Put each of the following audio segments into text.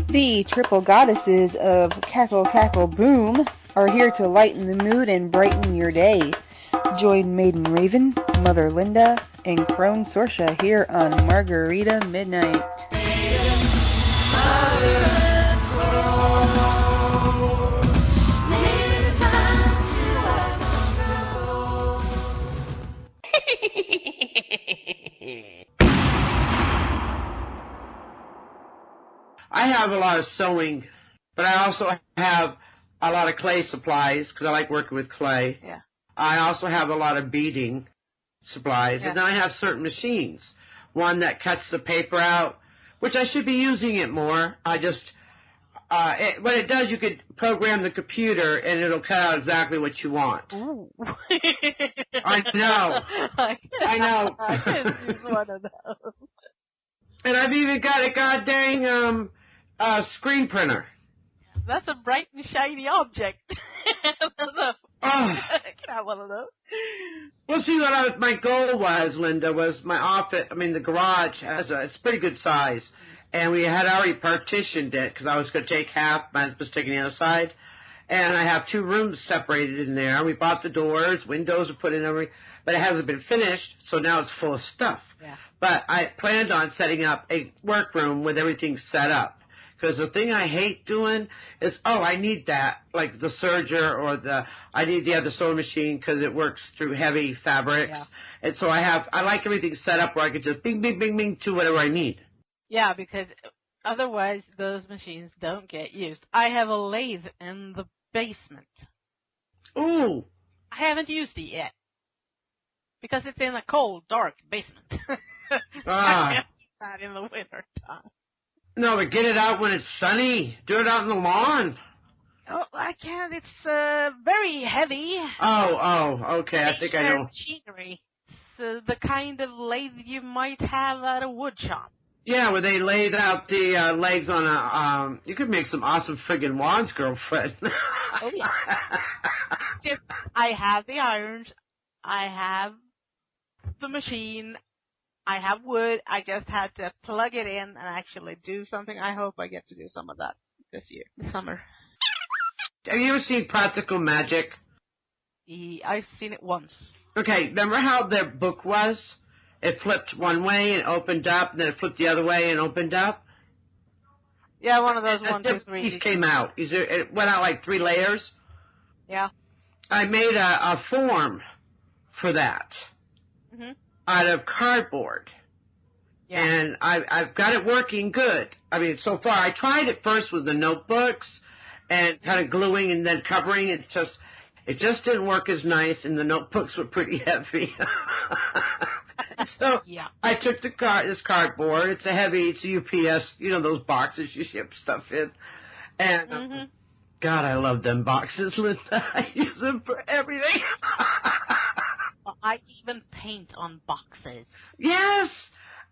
The triple goddesses of Cackle Cackle Boom are here to lighten the mood and brighten your day. Join Maiden Raven, Mother Linda, and Crone Sorsha here on Margarita Midnight. I have a lot of sewing, but I also have a lot of clay supplies because I like working with clay. Yeah. I also have a lot of beading supplies, Yeah. and then I have certain machines. One that cuts the paper out, which I should be using it more. I just, what it does, you could program the computer, and it'll cut out exactly what you want. Ooh. I know. I know. I could use one of those. And I've even got a goddamn screen printer. That's a bright and shiny object. Oh. Can I have one of those? Well, see, my goal was, Linda, was my office, the garage it's pretty good size. And we had already partitioned it because I was going to take half, my husband's taking the other side. And I have 2 rooms separated in there. We bought the doors, windows are put in everything, but it hasn't been finished, so now it's full of stuff. Yeah. But I planned on setting up a workroom with everything set up. Because the thing I hate doing is, I need that, like the serger or I need the other sewing machine because it works through heavy fabrics. Yeah. And so I like everything set up where I can just bing, bing, bing, bing to whatever I need. Yeah, because otherwise those machines don't get used. I have a lathe in the basement. Ooh. I haven't used it yet. Because it's in a cold, dark basement. Ah. Not in the winter time. No, but get it out when it's sunny. Do it out in the lawn. Oh, I can't. It's very heavy. Oh, okay. I think I know. Machinery. So the kind of lathe you might have at a wood shop. Yeah, where they laid out the legs on a, you could make some awesome friggin' wands, girlfriend. Oh, yeah. Just, I have the irons. I have the machine. I have wood. I just had to plug it in and actually do something. I hope I get to do some of that this year, this summer. Have you ever seen Practical Magic? I've seen it once. Okay, remember how their book was? It flipped one way and opened up, and then it flipped the other way and opened up? Yeah, one of those 1, 2, 3. Piece came out. It went out like 3 layers. Yeah. I made a form for that. Mhm. Out of cardboard. Yeah. And I've got it working good. So far, I tried it first with the notebooks and kind of gluing and then covering. It just didn't work as nice, and the notebooks were pretty heavy. So yeah. I took this cardboard. It's a UPS, those boxes you ship stuff in. And God, I love them boxes, Linda. I use them for everything. I even paint on boxes. Yes!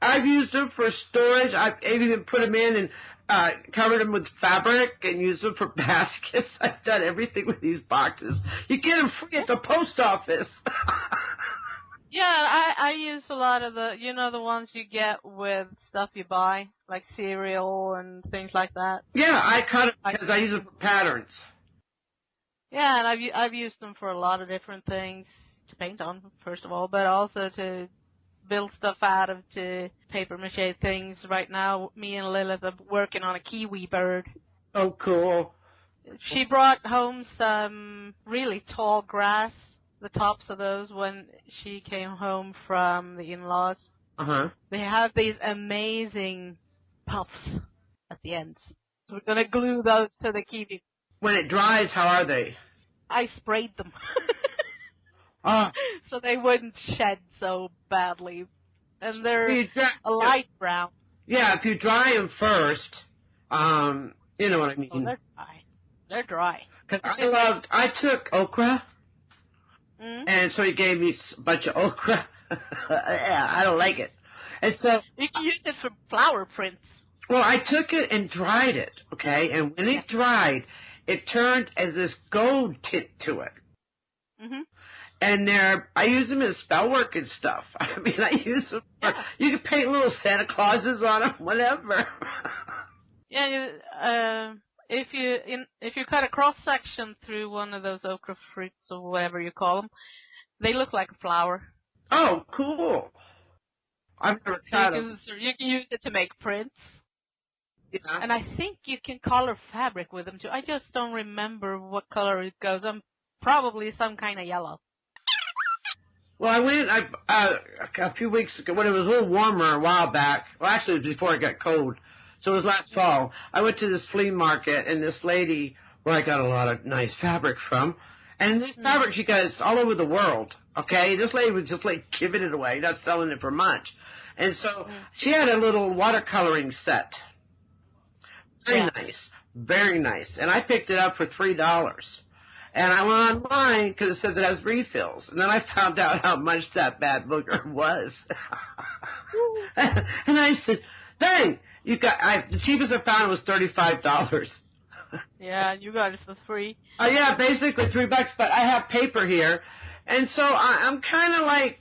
I've used them for storage. I've even put them in and covered them with fabric and used them for baskets. I've done everything with these boxes. You get them free at the post office. Yeah, I use a lot of the ones you get with stuff you buy, like cereal and things like that. Yeah, I cut it because I use them for patterns. Yeah, and I've used them for a lot of different things. To paint on, first of all, but also to build stuff out of to paper mache things. Right now, me and Lilith are working on a kiwi bird. Oh, cool. She brought home some really tall grass, the tops of those, when she came home from the in-laws. Uh-huh. They have these amazing puffs at the ends. So we're going to glue those to the kiwi. When it dries, how are they? I sprayed them. Oh. So they wouldn't shed so badly. And they're a light brown. Yeah, if you dry them first, you know what I mean. Oh, they're dry. They're dry. Because I took okra, and so he gave me a bunch of okra. Yeah, I don't like it. And so you can use it for flower prints. Well, I took it and dried it, okay? And when it dried, it turned as this gold tint to it. Mm-hmm. And I use them in spell work and stuff. I use them. You can paint little Santa Clauses on them, whatever. Yeah, if you cut a cross section through one of those okra fruits or whatever you call them, they look like a flower. Oh, cool. I've never tried them. So you can use it to make prints. Yeah. And I think you can color fabric with them too. I just don't remember what color it goes. Probably some kind of yellow. Well, I went a few weeks ago when it was a little warmer a while back. Well, actually, it was before it got cold. So it was last fall. I went to this flea market, and this lady, where I got a lot of nice fabric from, and this fabric she got all over the world, okay? This lady was just like giving it away, not selling it for much. And so she had a little watercoloring set. Very nice. Very nice. And I picked it up for $3. And I went online because it says it has refills. And then I found out how much that bad booger was. And I said, dang, the cheapest I found was $35. Yeah, you got it for free. Yeah, basically $3, but I have paper here. And so I'm kind of like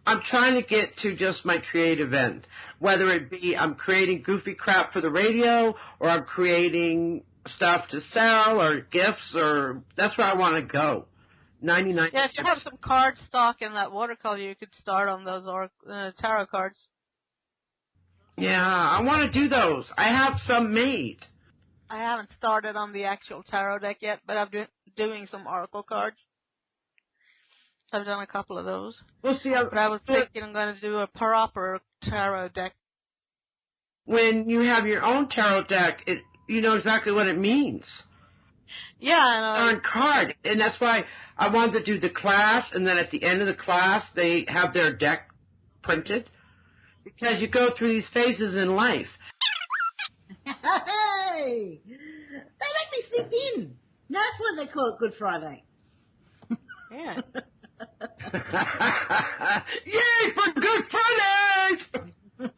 I'm trying to get to just my creative end. Whether it be I'm creating goofy crap for the radio, or I'm creating stuff to sell, or gifts, or that's where I want to go. 99. Yeah, if you have some card stock in that watercolor, you could start on those tarot cards. Yeah, I want to do those. I have some made. I haven't started on the actual tarot deck yet, but I'm doing some oracle cards. I've done a couple of those. We'll see. But I was thinking I'm going to do a proper tarot deck. When you have your own tarot deck, you know exactly what it means. Yeah, I know. On card. And that's why I wanted to do the class, and then at the end of the class, they have their deck printed. Because you go through these phases in life. Hey! They let me slip in. That's what they call it, Good Friday. Yeah. Yay for Good Friday!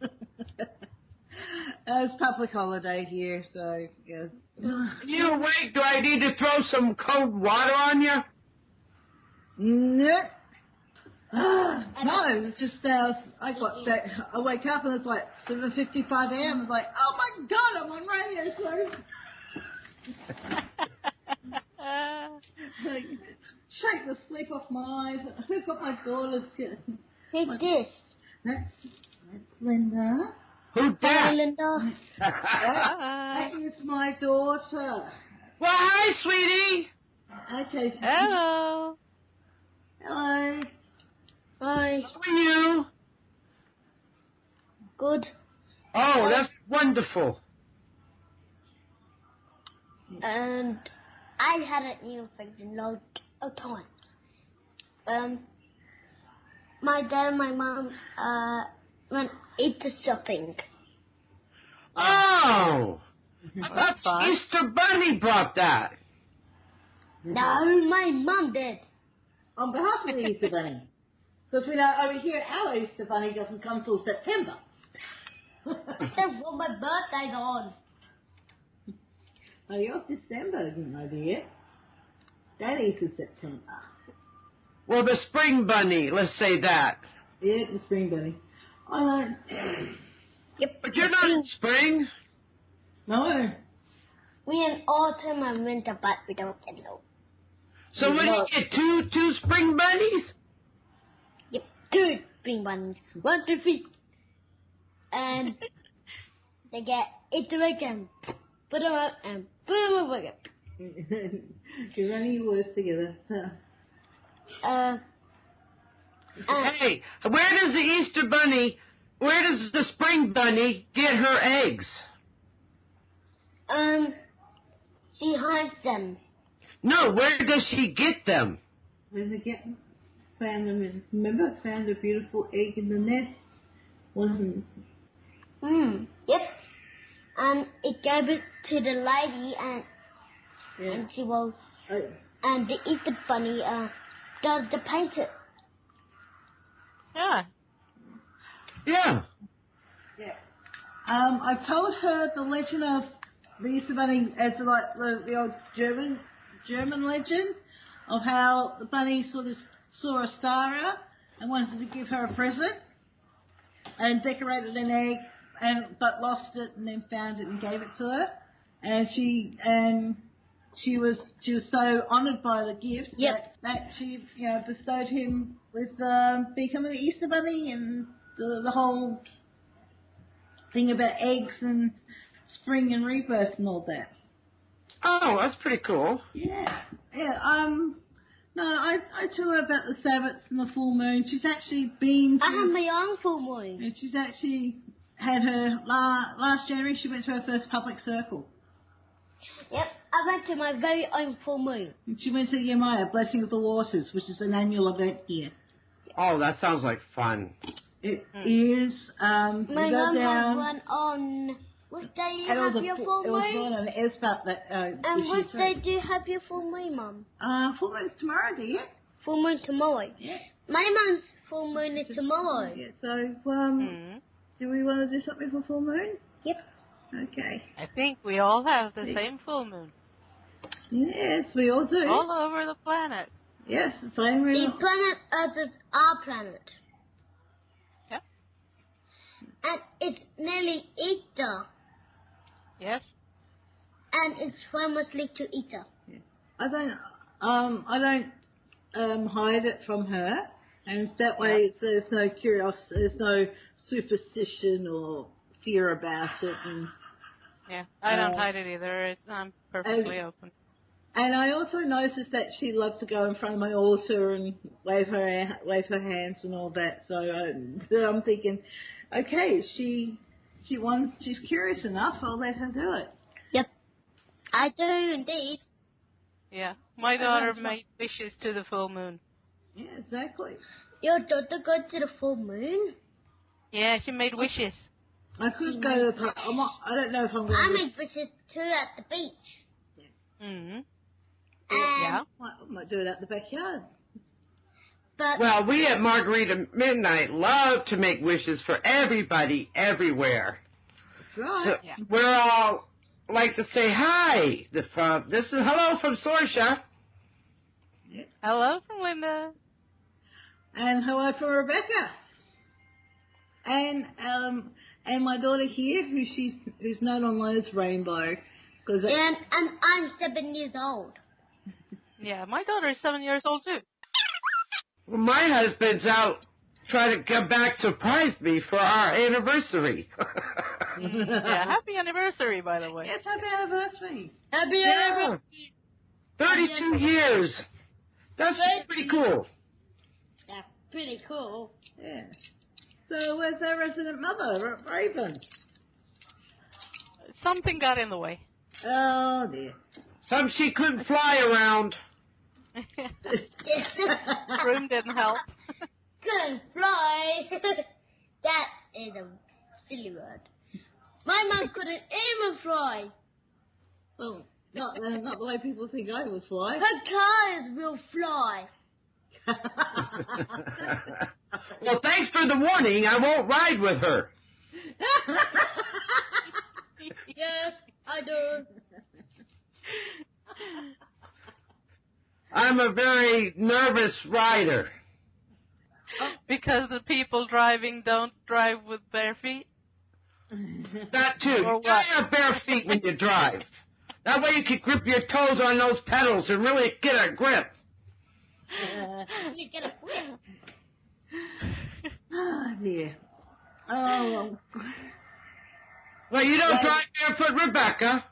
It's public holiday here, so, yeah. You awake? Do I need to throw some cold water on you? No. No, it's just, I wake up and it's like 7:55 a.m. It's like, oh my God, I'm on radio, so. Like, shake the sleep off my eyes. Who's got my daughters? Who's this? That's Linda. Who's that? Hi, Linda. That is my daughter. Well, hi, sweetie. Okay. Hello. Hello. Hi. How are you? Good. Oh, that's wonderful. And I had an infection loads of times. My dad and my mom went into shopping. Oh, that's Easter Bunny brought that. No, my mom did. On behalf of the Easter Bunny. Because we know over here our Easter Bunny doesn't come till September. That's what my birthday's on. Oh, yours December, I didn't know yet. Daddy's is September. Well, the Spring Bunny, let's say that. Yeah, the Spring Bunny. I know. Yep. But you're not in spring. No. We in autumn and winter, but we don't get low. So what do you get, two Spring Bunnies? Yep, 2 spring bunnies. 1, 2, 3. And they get into again. Put them up and put them up again. You're running your words together. Hey, where does the Spring Bunny get her eggs? She hides them. No, where does she get them? When they get found them, remember, found a beautiful egg in the nest. Wasn't. Yep. And it gave it to the lady, and she was, and the Easter Bunny does the painting. Yeah. Yeah. Yeah. I told her the legend of the Easter Bunny as like the old German legend of how the bunny sort of saw a star out and wanted to give her a present and decorated an egg but lost it and then found it and gave it to her. And she was so honoured by the gift that she bestowed him with becoming the Easter Bunny and the whole thing about eggs and spring and rebirth and all that. Oh, that's pretty cool. Yeah. No, I tell her about the Sabbaths and the full moon. She's actually been to... I have my own full moon. And she's actually had her... Last January, she went to her first public circle. Yep, I went to my very own full moon. And she went to Yamaya, Blessing of the Waters, which is an annual event here. Oh, that sounds like fun. It is. My mum had one on... What day you have your full moon? It was one on Esbat that... And what day do you have your full moon, Mum? Full moon's tomorrow, dear. Full moon tomorrow? Yeah. My mum's full moon is tomorrow. Yeah, so, do we want to do something for full moon? Yep. Okay. I think we all have the same full moon. Yes, we all do. All over the planet. Yes, the same reason. The planet Earth is our planet. Yep. And it's nearly Easter. Yes. And it's famously to Easter. Yeah. I don't hide it from her, and that way there's no curiosity, there's no superstition or fear about it. And yeah, I don't hide it either. I'm perfectly open. And I also noticed that she loved to go in front of my altar and wave her hands and all that. So I'm thinking, okay, she's curious enough. I'll let her do it. Yep, I do indeed. Yeah, my daughter made wishes to the full moon. Yeah, exactly. Your daughter go to the full moon? Yeah, she made wishes. I could go to the park. I don't know if I'm going I to... made wishes too at the beach. Mm-hmm. Yeah. I might do it at the backyard. But Well, we at Margarita Midnight love to make wishes for everybody, everywhere. That's right. So we're all like to say hi. This is hello from Sorsha. Yeah. Hello from Linda. And hello from Rebecca. And my daughter here, who's known online as Rainbow, because and I'm 7 years old. Yeah, my daughter is 7 years old too. Well, my husband's out trying to come back to surprise me for our anniversary. Yeah, happy anniversary, by the way. yes, happy anniversary. Happy anniversary. 32 years. That's pretty cool. That's pretty cool. Yeah. So where's our resident mother, Raven? Something got in the way. Oh dear. Some she couldn't fly around. Room didn't help. Couldn't fly. That is a silly word. My mum couldn't even fly. Well, not the way people think I would fly. Her cars will fly. Well, thanks for the warning. I won't ride with her. Yes, I do. I'm a very nervous rider. Because the people driving don't drive with bare feet? That too. Or You what? gotta have bare feet when you drive. That way you can grip your toes on those pedals and really get a grip. You get a whip. Oh dear. Oh. Well, you don't drive barefoot, Rebecca.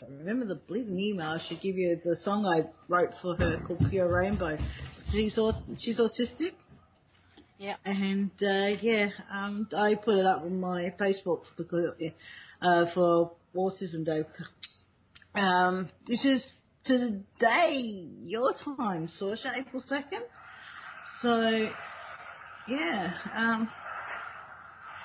Remember the bleeding email? I should give you the song I wrote for her called Pure Rainbow. She's autistic. Yeah. And I put it up on my Facebook because for Autism Day, which is today your time, Saoirse, April 2nd. So yeah.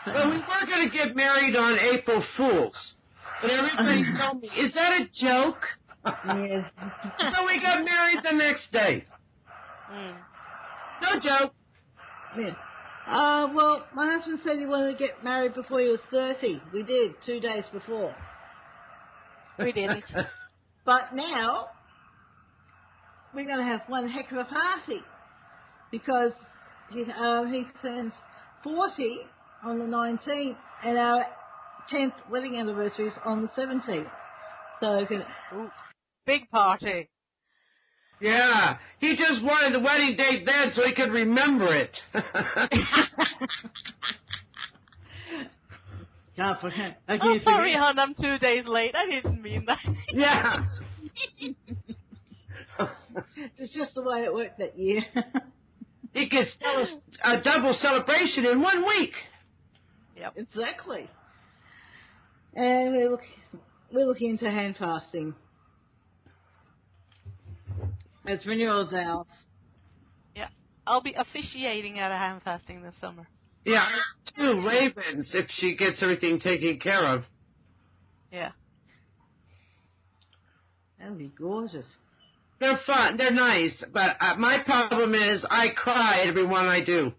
Well, we were going to get married on April Fool's, but everybody told me, is that a joke? Yes. So we got married the next day. No joke. Yeah. Well, my husband said he wanted to get married before he was 30. We did, 2 days before. We didn't. But now, we're going to have one heck of a party. Because he turns 40 on the 19th, and our 10th wedding anniversary is on the 17th. So, Big party. Yeah, he just wanted the wedding date then so he could remember it. I'm sorry, hon, I'm 2 days late. I didn't mean that. Yeah. It's just the way it worked that year. He could tell us a double celebration in 1 week. Yep. Exactly. And we're looking into hand fasting. It's renewal vows. Yeah. I'll be officiating at a hand fasting this summer. Yeah, 2 Ravens if she gets everything taken care of. Yeah. That would be gorgeous. They're fun. They're nice. But my problem is I cry every one I do.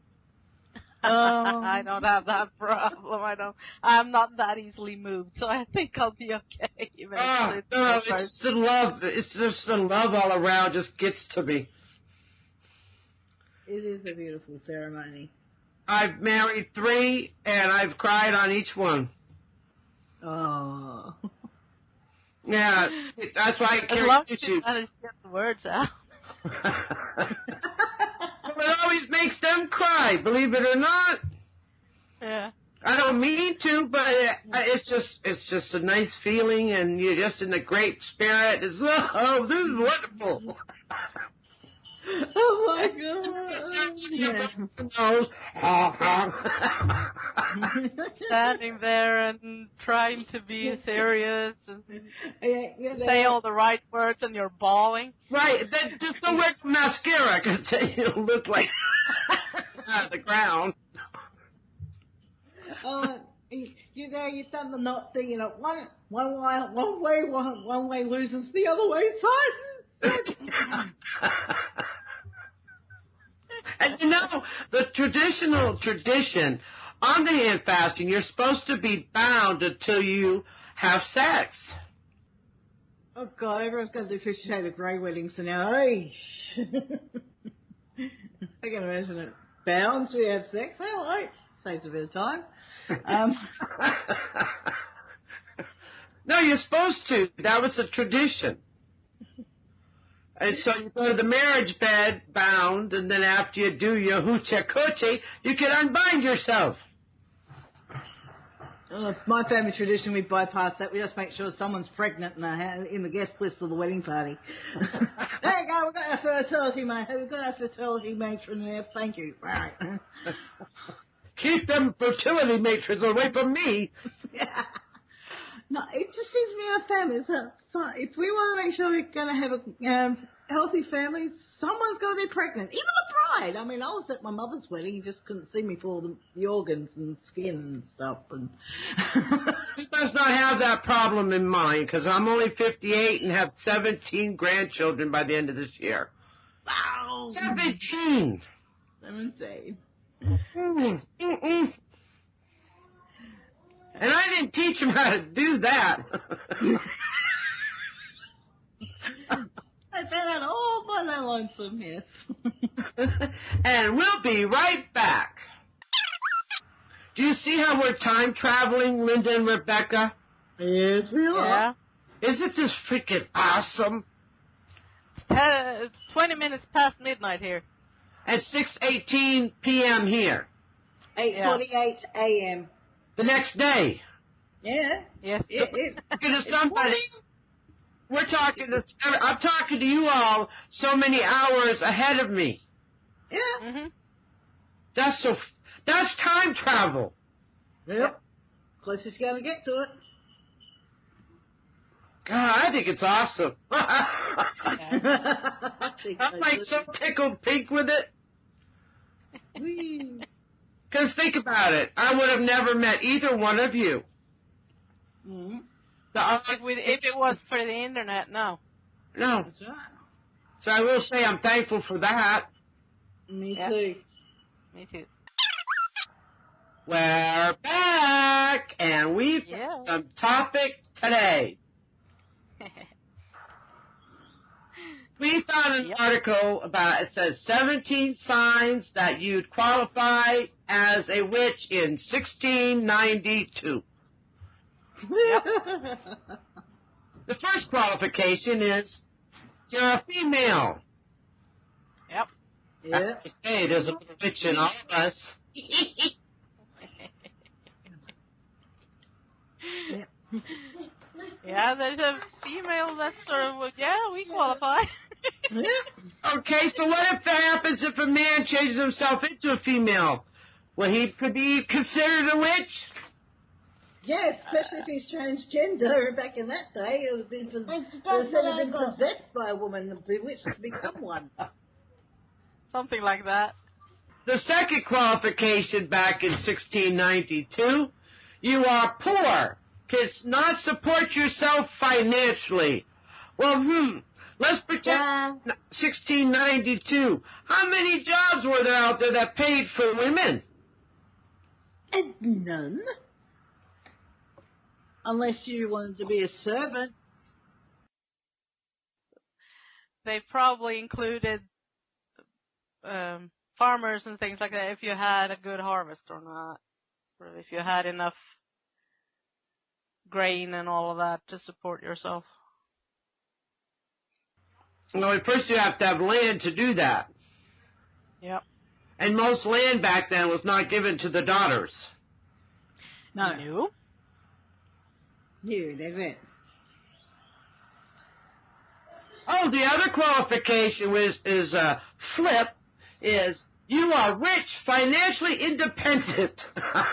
I don't have that problem. I'm not that easily moved, so I think I'll be okay. It's the love. It's just the love all around just gets to me. It is a beautiful ceremony. I've married 3, and I've cried on each one. Oh. Yeah, that's why I carry tissues. As long as you get the words out. It always makes them cry, believe it or not. Yeah. I don't mean to, but it's just a nice feeling, and you're just in a great spirit. It's, oh, this is wonderful. Oh my God! Standing there and trying to be serious and say all the right words, and you're bawling. Right, just don't wear mascara because you look like out of the ground. You've done the knot thing. One way loses, the other way tightens. And the tradition on the hand fasting, you're supposed to be bound until you have sex. Oh God, everyone's going to officiate a grey wedding, so now, I can imagine it. Bound to have sex, well, saves a bit of time. No, you're supposed to. That was the tradition. And so you go to the marriage bed bound, and then after you do your hoochie coochie, you can unbind yourself. My family tradition, we bypass that. We just make sure someone's pregnant in the guest list of the wedding party. There you go, we've got our fertility matron there. Thank you. Right. Keep them fertility matrons away from me. Yeah. No, it just seems to me our families. If we want to make sure we're going to have a healthy family, someone's got to be pregnant. Even the bride. I mean, I was at my mother's wedding. You just couldn't see me for the organs and skin and stuff. And He does not have that problem in mind because I'm only 58 and have 17 grandchildren by the end of this year. Wow. 17. 17. And I didn't teach him how to do that. I found out all by that lonesome, yes. And we'll be right back. Do you see how we're time traveling, Linda and Rebecca? Yes, we are. Yeah. Isn't this freaking awesome? It's 20 minutes past midnight here. At 6:18 p.m. here. 8:48 a.m. The next day. Yeah. Yes. To somebody. I'm talking to you all so many hours ahead of me. Yeah. Mm-hmm. That's time travel. Yep. Closest you're going to get to it. God, I think it's awesome. I'm like so tickled pink with it. Because think about it. I would have never met either one of you. Mm-hmm. If it was for the internet, no. No. That's right. So I will say I'm thankful for that. Me too. Me too. We're back, and we've got some topic today. We found an article about, it says 17 signs that you'd qualify as a witch in 1692. Yep. The first qualification is you're a female. Yep. Yeah. Hey, there's a little witch in all of us. Yeah, there's a female that's sort of, we qualify. Okay, so what if that happens if a man changes himself into a female? Well, he could be considered a witch? Yeah, especially if he's transgender. Back in that day, it would have been possessed by a woman and bewitched to become one. Something like that. The second qualification back in 1692, you are poor, cannot support yourself financially. Well, let's pretend 1692. How many jobs were there out there that paid for women? And none. Unless you wanted to be a servant. They probably included farmers and things like that if you had a good harvest or not. Or if you had enough grain and all of that to support yourself. Well, first you have to have land to do that. Yep. And most land back then was not given to the daughters. No. No. You, that's it. Oh, the other qualification is is you are rich, financially independent. Well,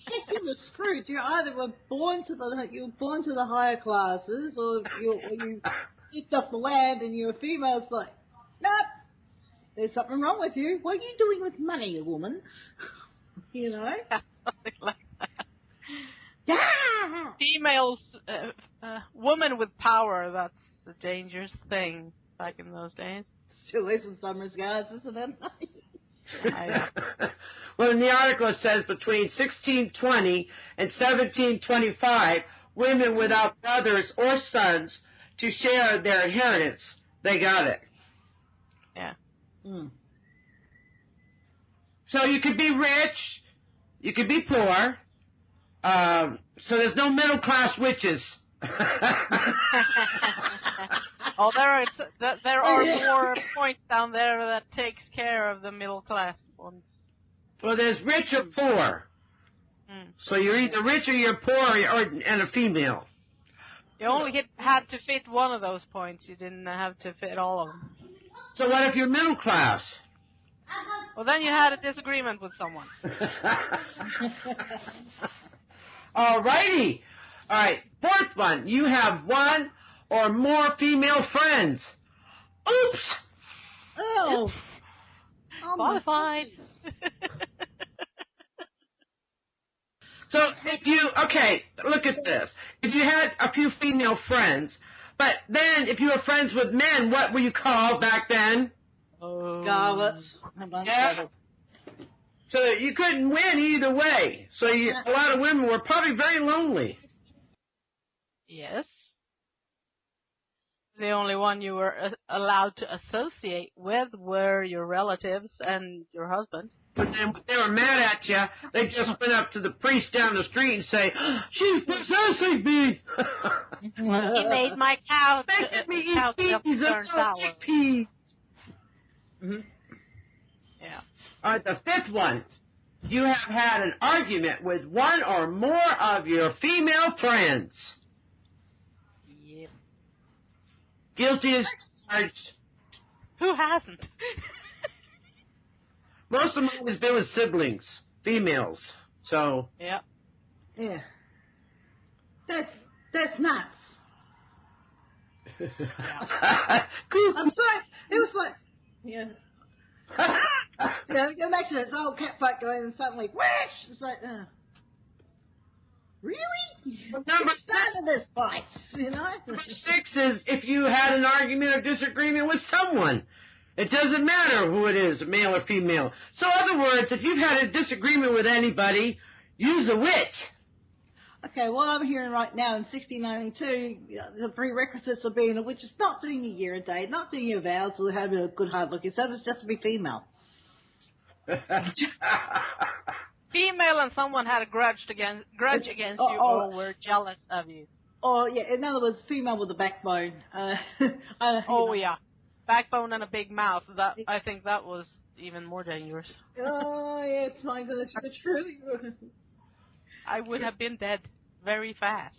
if you were screwed, you either were born to the higher classes, or you picked up the land and you're a female. It's like, nope, there's something wrong with you. What are you doing with money, a woman? You know? Something like that. Yeah. Females, woman with power, that's a dangerous thing back in those days. Still is in some regards, isn't it? Well, in the article it says between 1620 and 1725, women without brothers or sons to share their inheritance, they got it. Yeah. So you could be rich, you could be poor, so there's no middle class witches. Oh, there are more points down there that takes care of the middle class ones. Well, there's rich or poor. So you're either rich or you're poor and a female. You only had to fit one of those points. You didn't have to fit all of them. So what if you're middle class? Well, then you had a disagreement with someone. All righty. All right, fourth one. You have one or more female friends. Oops. Oh. Qualified. So look at this. If you had a few female friends, but then if you were friends with men, what were you called back then? Scarlets. Yeah. So you couldn't win either way. So a lot of women were probably very lonely. Yes. The only one you were allowed to associate with were your relatives and your husband. But then when they were mad at you, they just went up to the priest down the street and say, "She's possessing me." He made my cow Making me eat cow peas and turn sour. chickpeas. Yeah. All right, the fifth one. You have had an argument with one or more of your female friends. Yep. Guilty as charged. Who hasn't? Most of mine has been with siblings, females. So. Yeah. Yeah. That's nuts. Cool. I'm sorry. It was like, yeah. Go back to this old cat fight going and suddenly, whoosh! It's like, really? Number started this fight, you know? Number 6 is if you had an argument or disagreement with someone. It doesn't matter who it is, male or female. So in other words, if you've had a disagreement with anybody, use a witch. Okay, what I'm hearing right now in 1692, the prerequisites of being a witch is not doing your year a day, not doing your vows, or having a good hard look. It's just to be female. Female and someone had a grudge against you or were jealous of you. Oh, yeah, in other words, female with a backbone. Yeah. Backbone and a big mouth. I think that was even more dangerous. Oh, yes, my goodness, you're truly... I would have been dead very fast.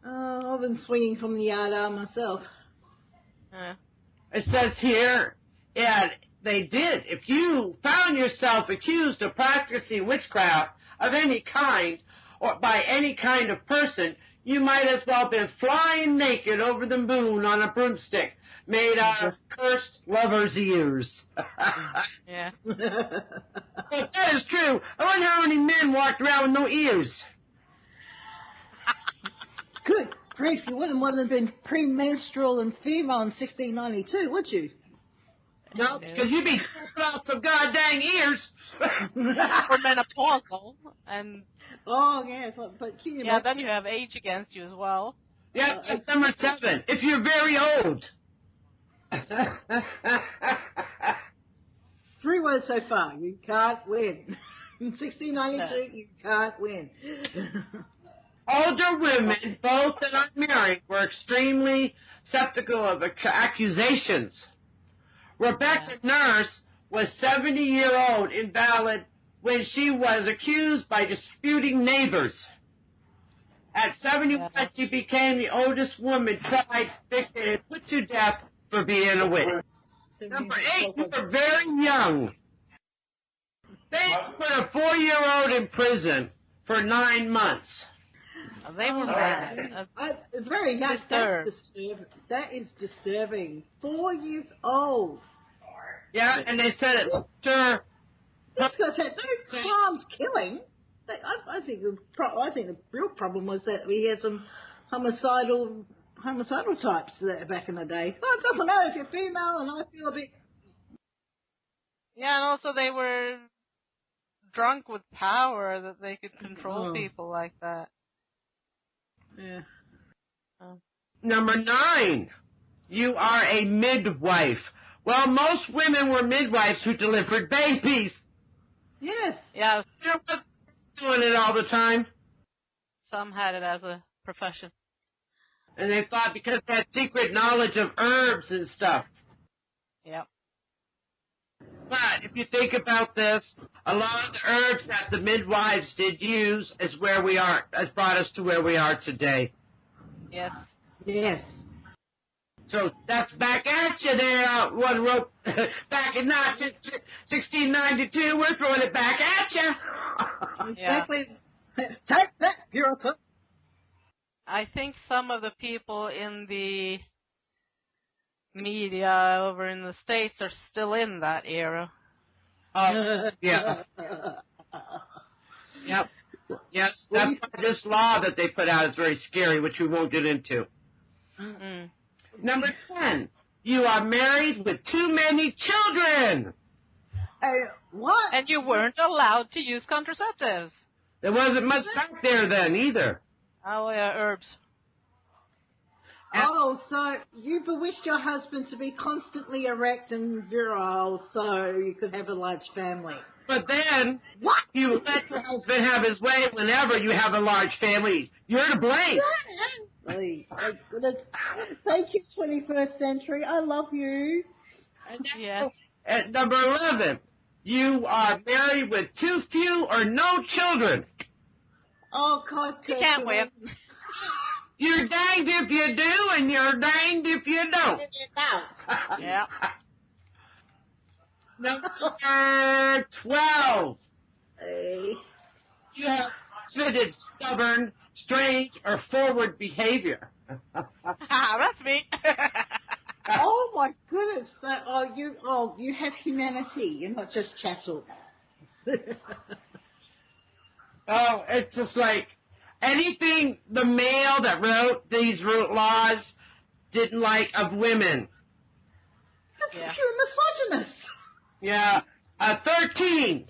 Oh, I've been swinging from the yard arm myself. It says here, yeah, they did. If you found yourself accused of practicing witchcraft of any kind or by any kind of person, you might as well have been flying naked over the moon on a broomstick made out of cursed lovers' ears. Yeah. But that is true. I wonder how many men walked around with no ears. Good grief, you wouldn't want to have been premenstrual and female in 1692, would you? No, because you'd be out some goddamn ears. Or menopausal. And oh, yes, but can you imagine? then you have age against you as well. Yeah, that's number 7. If you're very old. 3 words so far. You can't win. In 1692, you can't win. Older women, both that are married, were extremely skeptical of accusations. Rebecca Nurse was 70-year-old invalid when she was accused by disputing neighbors. At 71, she became the oldest woman tried, convicted, and put to death for being a witch. Number 8, you were very young. They put a 4-year-old in prison for 9 months. They were mad. It's very young. That's disturbing. That is disturbing. 4 years old. Yeah, and they said it. Sure. This guy had no crimes killing. I think the real problem was that we had some homicidal types back in the day. Well, it doesn't matter if you're female, and I feel a bit. Yeah, and also they were drunk with power that they could control people like that. Yeah. Number 9, you are a midwife. Well, most women were midwives who delivered babies. Yes. Yeah. They weren't doing it all the time. Some had it as a profession. And they thought because they had secret knowledge of herbs and stuff. Yep. But if you think about this, a lot of the herbs that the midwives did use has brought us to where we are today. Yes. Yes. So that's back at you there, one rope. Back in 1692, we're throwing it back at you. Exactly. Take that, Puritan. I think some of the people in the media over in the States are still in that era. Yeah. Yep. Yes, that's why this law that they put out is very scary, which we won't get into. Mm-mm. Number 10, you are married with too many children. What? And you weren't allowed to use contraceptives. There wasn't much back there then either. Oh, yeah, herbs. Oh, so you bewitched your husband to be constantly erect and virile so you could have a large family. But then, you let your husband have his way whenever you have a large family. You're to blame. Thank you, 21st century. I love you. Yes. At number 11, you are married with too few or no children. Oh, God. You can't win. You're danged if you do, and you're danged if you don't. Yeah. Number 12. You have exhibited stubborn, strange, or forward behavior. That's me. Oh my goodness! You have humanity. You're not just chattel. Oh, it's just like anything the male that wrote these laws didn't like of women. That's Yeah. pure misogynist. Yeah. 13.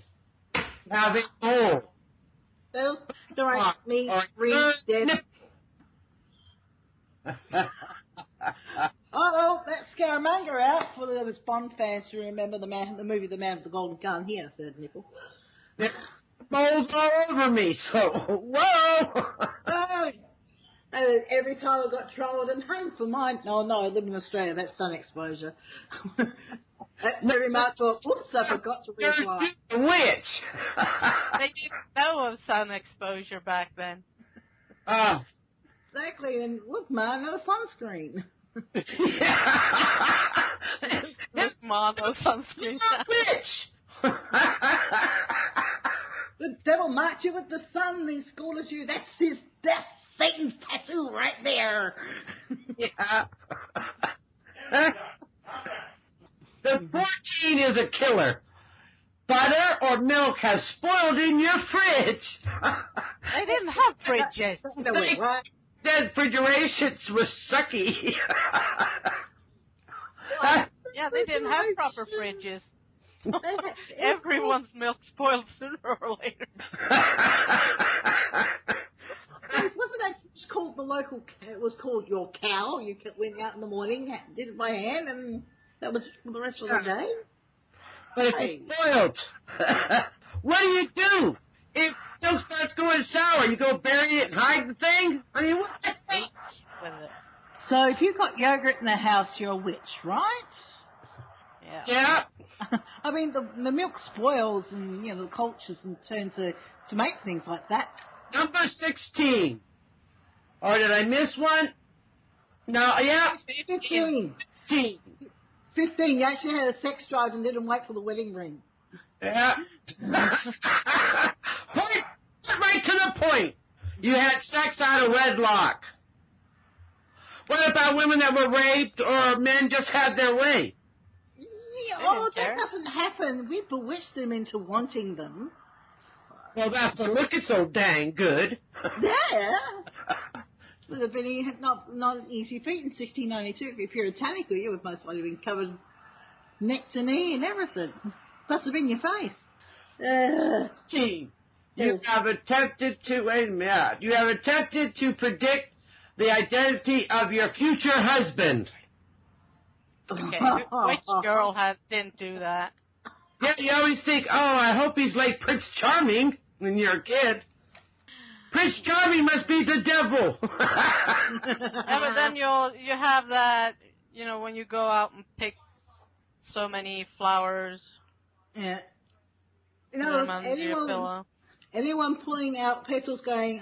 Having gold. Those don't me read dead. Oh, that Scaramanga out for those Bond fans who remember the movie The Man with the Golden Gun. Here, third nipple. Balls all over me, so, whoa! Oh, every time I got trolled and hung for mine. No, I live in Australia. That's sun exposure. That's very much thought, whoops, I forgot to reply. You're a witch! They didn't know of sun exposure back then. Exactly, and look, man, no sunscreen. Mom, no sunscreen. Bitch! The devil marked you with the sun, then scolded you. That's Satan's tattoo right there. Yeah. The 14 is a killer. Butter or milk has spoiled in your fridge. They didn't have fridges. The refrigerations were sucky. Yeah, they didn't have proper fridges. Everyone's milk spoiled sooner or later. Wasn't that called the local? It was called your cow. You went out in the morning, did it by hand, and that was for the rest of the day. But it's spoiled. What do? If milk starts going sour, you go bury it and hide the thing? I mean, what the heck? So if you've got yogurt in the house, you're a witch, right? Yeah. I mean, the milk spoils and, the cultures and turn to make things like that. Number 16. Or did I miss one? No, yeah. 15. 15. You actually had a sex drive and didn't wait for the wedding ring. Yeah. Point right to the point. You had sex out of wedlock. What about women that were raped or men just had their way? Yeah, that doesn't happen. We bewitched them into wanting them. Well, that's for looking so dang good. Yeah. Would have been not an easy feat in 1692. If you're a Tannico, you would most likely have been covered neck to knee and everything. Must have been your face. Gee, you have attempted to predict the identity of your future husband. Okay, which girl didn't do that? Yeah, you always think, I hope he's like Prince Charming when you're a kid. Prince Charming must be the devil. Yeah, but then you have that, when you go out and pick so many flowers. Yeah. Anyone pulling out petals going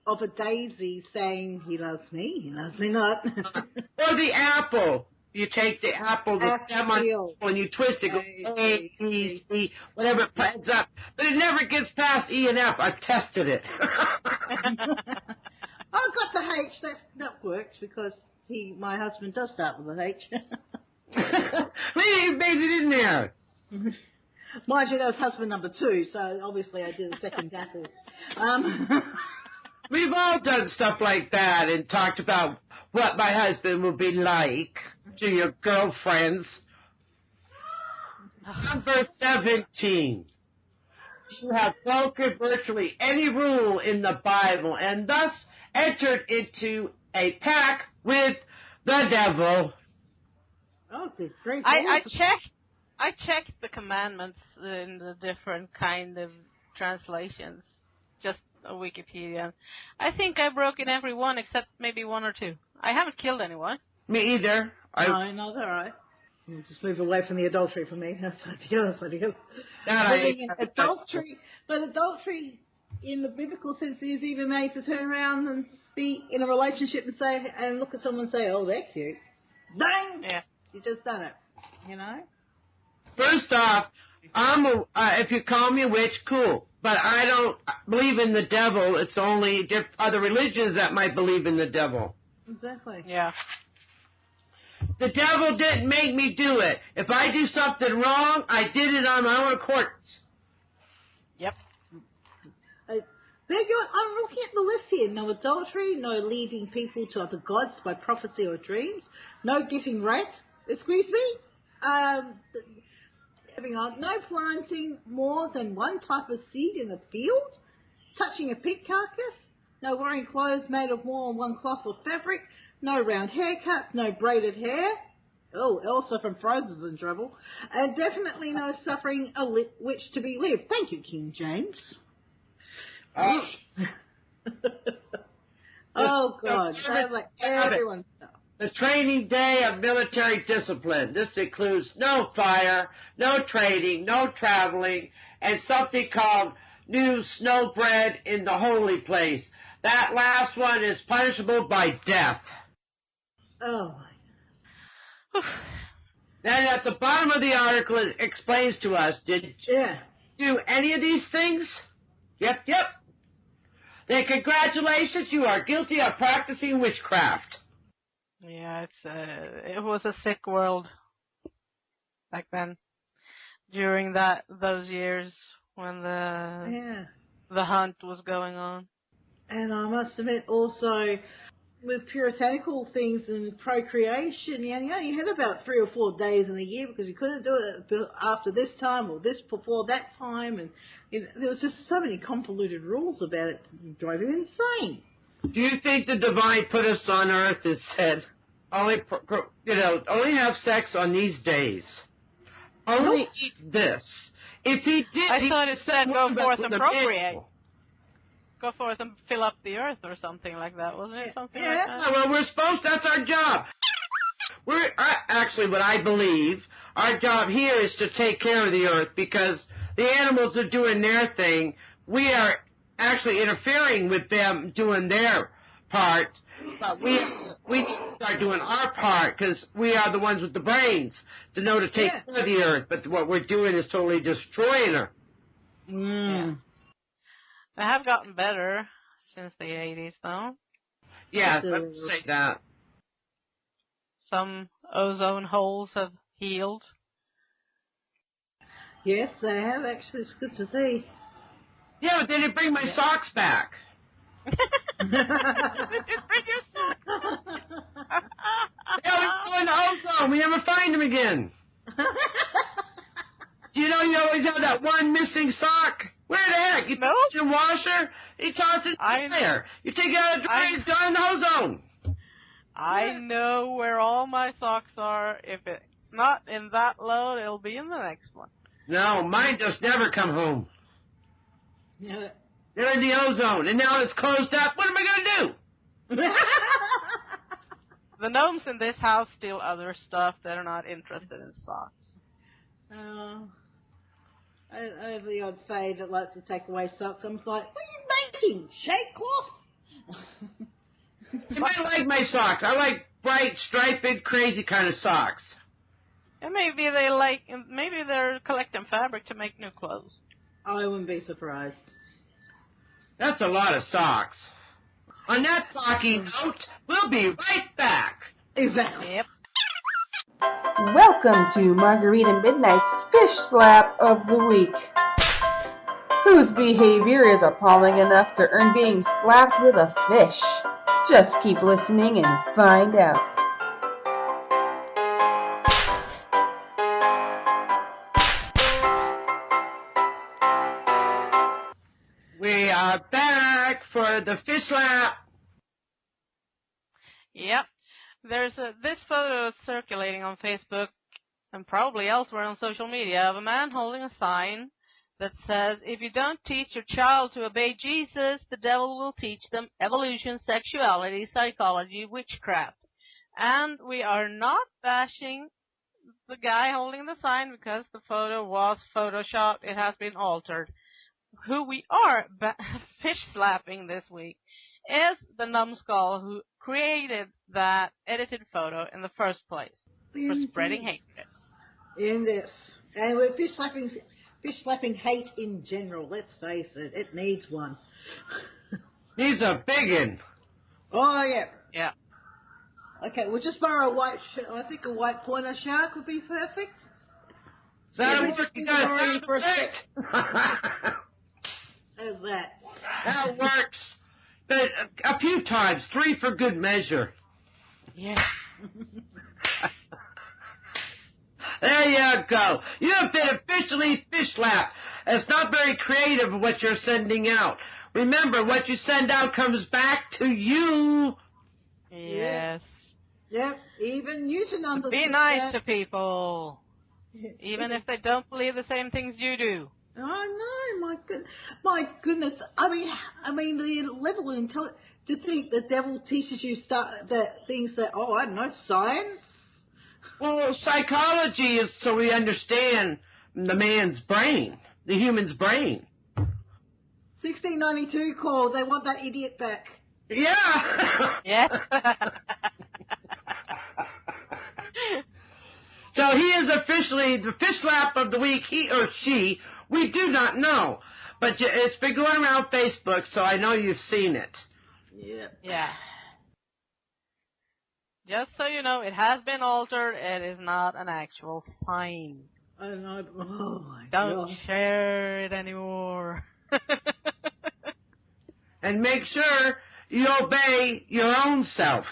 of a daisy saying, he loves me not. Or the apple. You take the apple, the stem on, when you twist it, goes A, B, C, whatever it ends up. But it never gets past E and F. I've tested it. I've got the H. That works because my husband does start with an H. You made it in there. Mind you, that was husband number 2, so obviously I did a second apple. We've all done stuff like that and talked about what my husband would be like to your girlfriends. Number 17. You have broken virtually any rule in the Bible and thus entered into a pact with the devil. Oh, good grief. I checked the commandments in the different kind of translations, just a Wikipedia. I think I've broken every one except maybe 1 or 2. I haven't killed anyone. Me either. No, they're all right. Just move away from the adultery for me. That's ideal. Adultery, but adultery in the biblical sense is even made to turn around and be in a relationship and look at someone and say, "Oh, they're cute." Dang! Yeah, you just done it. First off, if you call me a witch, cool. But I don't believe in the devil. It's only other religions that might believe in the devil. Exactly. Yeah. The devil didn't make me do it. If I do something wrong, I did it on my own accord. Yep. I'm looking at the list here. No adultery, no leading people to other gods by prophecy or dreams, no giving rent. Excuse me? Moving on. No planting more than one type of seed in a field. touching a pig carcass, no wearing clothes made of more than one cloth or fabric, no round haircuts, no braided hair. Oh, Elsa from Frozen's in trouble. And definitely no suffering a which to be lived. Thank you, King James. Oh, God. Sounds like everyone. The training day of military discipline. This includes no fire, no trading, no traveling, and something called new snow bread in the holy place. That last one is punishable by death. Oh, my God. Then at the bottom of the article, it explains to us, did you do any of these things? Yep. Then congratulations, you are guilty of practicing witchcraft. Yeah, it was a sick world back then. During those years when the hunt was going on. And I must admit also, with puritanical things and procreation, you only had about 3 or 4 days in a year because you couldn't do it after this time or this before that time, and there was just so many convoluted rules about it. It drove you insane. Do you think the divine put us on earth and said, only have sex on these days? Only eat this. If he did, I thought it said go forth and procreate. Go forth and fill up the earth or something like that, wasn't it? Something like that? Well, we're supposed. That's our job. Actually, what I believe, our job here is to take care of the earth because the animals are doing their thing. We are actually interfering with them doing their part, but we need to start doing our part because we are the ones with the brains to know to take care of the earth. But what we're doing is totally destroying her. Yeah. They have gotten better since the 80s, though. Yes, let's say that. Some ozone holes have healed. Yes, they have. Actually, it's good to see. Yeah, but they didn't bring my socks back. They didn't bring your socks. Yeah, we go in the ozone. We never find them again. You know, you always have that one missing sock. Where the heck? You toss it in your washer, you toss it in the dryer. You take it out of the dryer, it's gone in the ozone. I know where all my socks are. If it's not in that load, it'll be in the next one. No, mine just never come home. Yeah. They're in the ozone, and now it's closed up. What am I going to do? The gnomes in this house steal other stuff. They're not interested in socks. I have the odd fade that likes to take away socks. I'm like, what are you making? Shake cloth? You might like my socks. I like bright, striped, crazy kind of socks. And maybe they're collecting fabric to make new clothes. I wouldn't be surprised. That's a lot of socks. On that socky note, we'll be right back. Exactly. Yep. Welcome to Margarita Midnight's Fish Slap of the Week. Whose behavior is appalling enough to earn being slapped with a fish? Just keep listening and find out. We are back for the fish slap. Yep. There's this photo circulating on Facebook and probably elsewhere on social media of a man holding a sign that says, if you don't teach your child to obey Jesus, the devil will teach them evolution, sexuality, psychology, witchcraft. And we are not bashing the guy holding the sign because the photo was photoshopped. It has been altered. Who we are fish slapping this week is the numbskull who created that edited photo in the first place for spreading hatred. In this. And we're fish slapping hate in general, let's face it. It needs one. He's a biggin. Oh, yeah. Yeah. Okay, we'll just borrow a white pointer shark would be perfect. Sound perfect. How's that? That works. But a few times, 3 for good measure. Yeah. There you go. You have been officially fish slapped. It's not very creative what you're sending out. Remember, what you send out comes back to you. Yes. Yep, even Newton Be understands nice that. to people, even if they don't believe the same things you do. I know, my goodness. I mean, the level of intelligence, to think the devil teaches you things that, I don't know, science? Well, psychology is so we understand the man's brain, the human's brain. 1692 call, they want that idiot back. Yeah. Yes. So he is officially the fish slap of the week, he or she. We do not know. But it's been going around Facebook, so I know you've seen it. Yeah. Yeah. Just so you know, it has been altered. It is not an actual sign. I know. Oh, my Don't God. share it anymore. And make sure you obey your own self.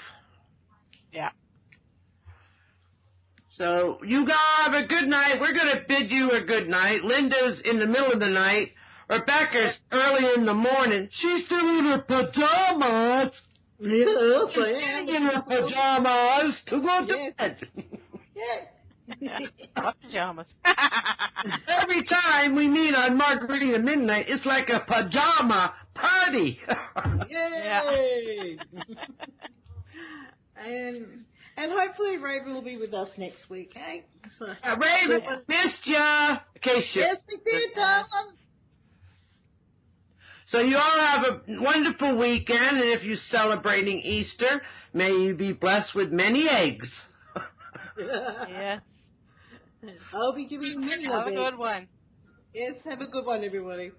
Yeah. So you guys have a good night. We're going to bid you a good night. Linda's in the middle of the night. Rebecca's early in the morning. She's still in her pajamas. Yes, I am. In her pajamas to go to bed. Yes. Pajamas. Every time we meet on Margarita Midnight, it's like a pajama party. Yay! and hopefully Raven will be with us next week, eh? So, Raven, missed ya. In case you... yes, we did, darling. So you all have a wonderful weekend, and if you're celebrating Easter, may you be blessed with many eggs. Yes. I'll be giving you many Have of a it. good one. Yes, have a good one, everybody.